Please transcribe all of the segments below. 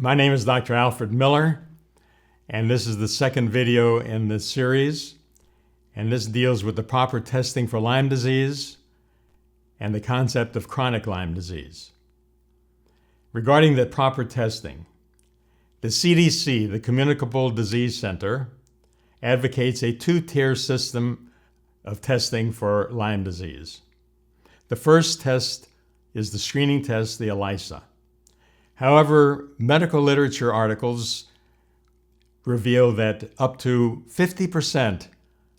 My name is Dr. Alfred Miller, and this is the second video in this series. And this deals with the proper testing for Lyme disease and the concept of chronic Lyme disease. Regarding the proper testing, the CDC, the Communicable Disease Center, advocates a two-tier system of testing for Lyme disease. The first test is the screening test, the ELISA. However, medical literature articles reveal that up to 50%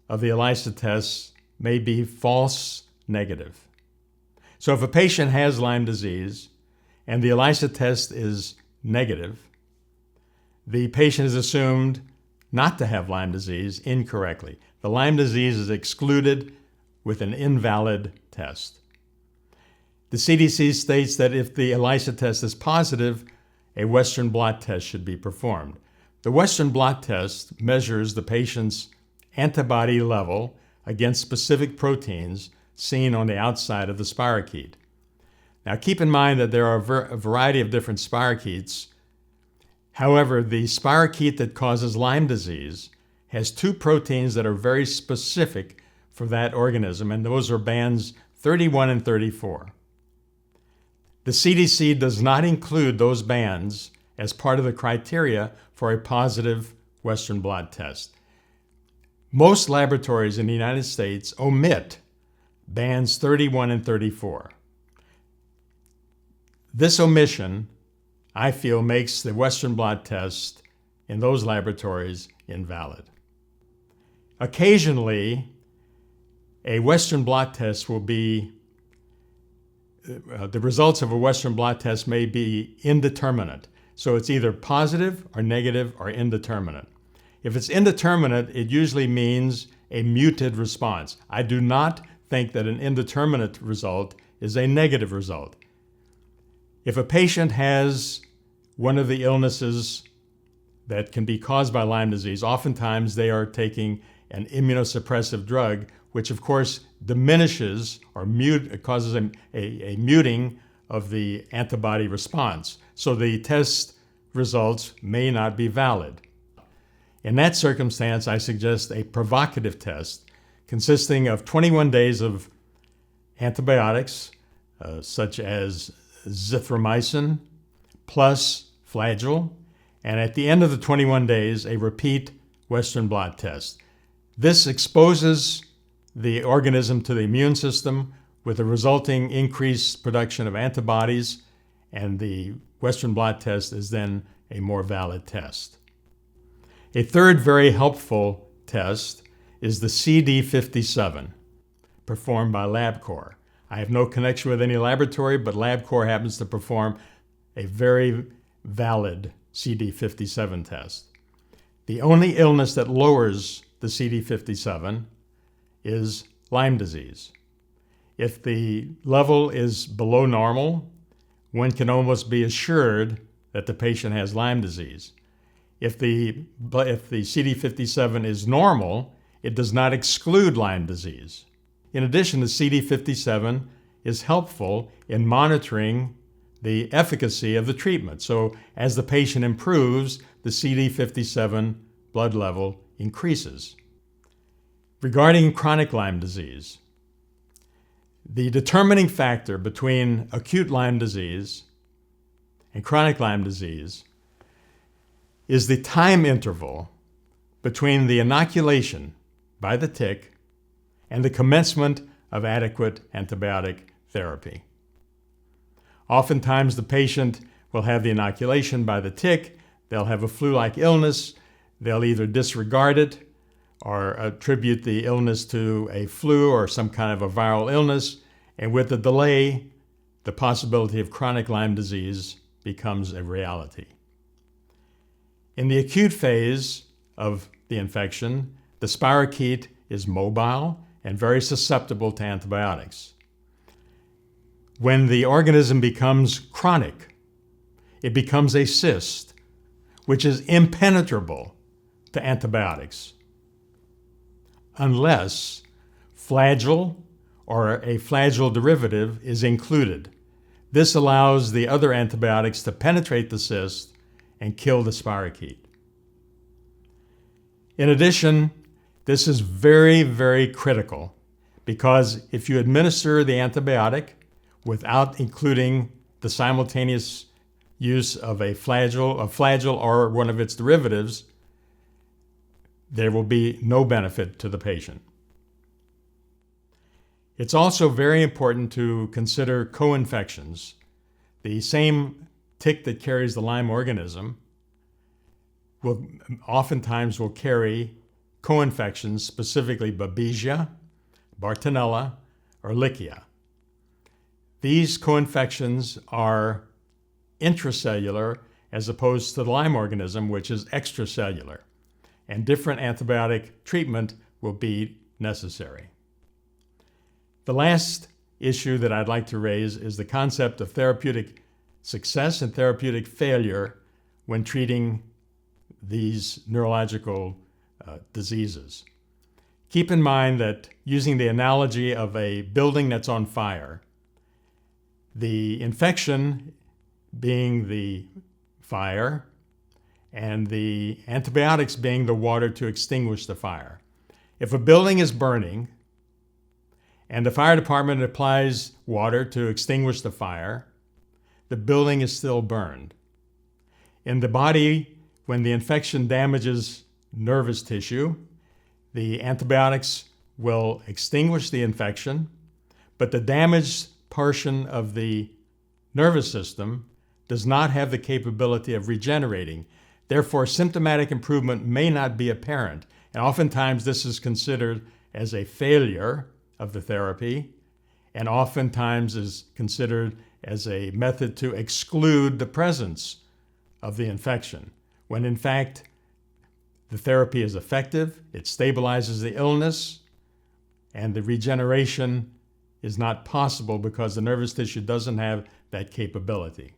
of the ELISA tests may be false negative. So if a patient has Lyme disease and the ELISA test is negative, the patient is assumed not to have Lyme disease incorrectly. The Lyme disease is excluded with an invalid test. The CDC states that if the ELISA test is positive, a Western blot test should be performed. The Western blot test measures the patient's antibody level against specific proteins seen on the outside of the spirochete. Now keep in mind that there are a variety of different spirochetes. However, the spirochete that causes Lyme disease has two proteins that are very specific for that organism, and those are bands 31 and 34. The CDC does not include those bands as part of the criteria for a positive Western blot test. Most laboratories in the United States omit bands 31 and 34. This omission, I feel, makes the Western blot test in those laboratories invalid. Occasionally, a Western blot test will be the results of a Western blot test may be indeterminate. So it's either positive or negative or indeterminate. If it's indeterminate, it usually means a muted response. I do not think that an indeterminate result is a negative result. If a patient has one of the illnesses that can be caused by Lyme disease, oftentimes they are taking an immunosuppressive drug, which of course diminishes or causes a muting of the antibody response. So the test results may not be valid. In that circumstance, I suggest a provocative test consisting of 21 days of antibiotics, such as zithromycin plus Flagyl, and at the end of the 21 days, a repeat Western blot test. This exposes the organism to the immune system with a resulting increased production of antibodies, and the Western blot test is then a more valid test. A third very helpful test is the CD57, performed by LabCorp. I have no connection with any laboratory, but LabCorp happens to perform a very valid CD57 test. The only illness that lowers the CD57 is Lyme disease. If the level is below normal, one can almost be assured that the patient has Lyme disease. If the CD57 is normal, it does not exclude Lyme disease. In addition, the CD57 is helpful in monitoring the efficacy of the treatment. So as the patient improves, the CD57 blood level increases. Regarding chronic Lyme disease, the determining factor between acute Lyme disease and chronic Lyme disease is the time interval between the inoculation by the tick and the commencement of adequate antibiotic therapy. Oftentimes the patient will have the inoculation by the tick, they'll have a flu-like illness, they'll either disregard it or attribute the illness to a flu or some kind of a viral illness, and with the delay, the possibility of chronic Lyme disease becomes a reality. In the acute phase of the infection, the spirochete is mobile and very susceptible to antibiotics. When the organism becomes chronic, it becomes a cyst, which is impenetrable to antibiotics, unless Flagyl or a Flagyl derivative is included. This allows the other antibiotics to penetrate the cyst and kill the spirochete. In addition, this is very, very critical because if you administer the antibiotic without including the simultaneous use of a flagell or one of its derivatives, there will be no benefit to the patient. It's also very important to consider co-infections. The same tick that carries the Lyme organism oftentimes will carry co-infections, specifically Babesia, Bartonella, or Lichia. These co-infections are intracellular as opposed to the Lyme organism, which is extracellular, and different antibiotic treatment will be necessary. The last issue that I'd like to raise is the concept of therapeutic success and therapeutic failure when treating these neurological diseases. Keep in mind that using the analogy of a building that's on fire, the infection being the fire and the antibiotics being the water to extinguish the fire. If a building is burning and the fire department applies water to extinguish the fire, the building is still burned. In the body, when the infection damages nervous tissue, the antibiotics will extinguish the infection, but the damaged portion of the nervous system does not have the capability of regenerating. Therefore, symptomatic improvement may not be apparent, and oftentimes this is considered as a failure of the therapy, and oftentimes is considered as a method to exclude the presence of the infection, when in fact the therapy is effective, it stabilizes the illness, and the regeneration is not possible because the nervous tissue doesn't have that capability.